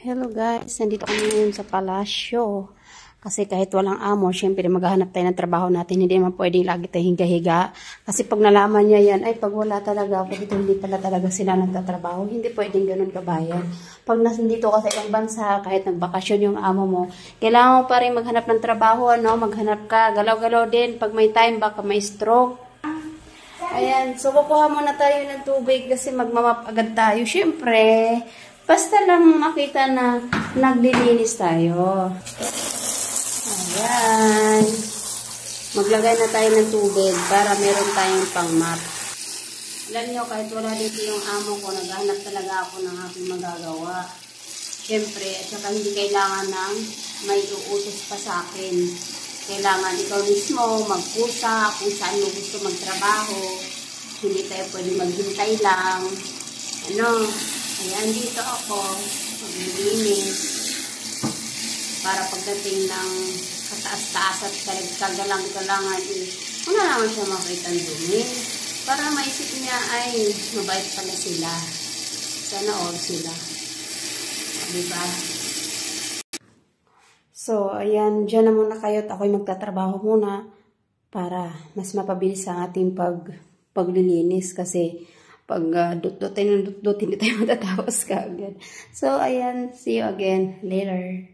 Hello guys, nandito kami ngayon sa palasyo. Kasi kahit walang amo, syempre maghahanap tayo ng trabaho natin. Hindi naman pwedeng lagi tayo higa-higa. Kasi pag nalaman niya yan, ay pag wala talaga, pag ito hindi pala talaga sila nagtatrabaho, hindi pwedeng ganun kabayan. Pag nandito ka sa ibang bansa, kahit nagbakasyon yung amo mo, kailangan mo pa rin maghanap ng trabaho, ano? Maghanap ka, galaw-galaw din. Pag may time, baka may stroke. Ayan, so kukuha muna tayo ng tubig kasi magmamap agad tayo. Syempre, basta lang makita na naglilinis tayo. Ayan. Maglagay na tayo ng tubig para meron tayong pang-map. Alam nyo, kahit wala dito yung amo ko, naghahanap talaga ako ng aking magagawa. Syempre, at saka hindi kailangan ng may uutos pa sa akin. Kailangan ikaw mismo magpusa kung saan mo gusto magtrabaho. Hindi tayo pwede maghintay lang. Ayan, dito ako maglilinis. Para pagdating ng kataas-taas at kagalang-galangan, wala naman siya makita ng dumi. Para maisip niya, ay, mabait pala sila. Sana all sila. Diba? So, ayan, dyan na muna kayo at ako'y magtatrabaho muna para mas mapabilis ang ating paglilinis kasi pag dut-dutin, hindi tayo matatapos kaagad. So, ayan, see you again later.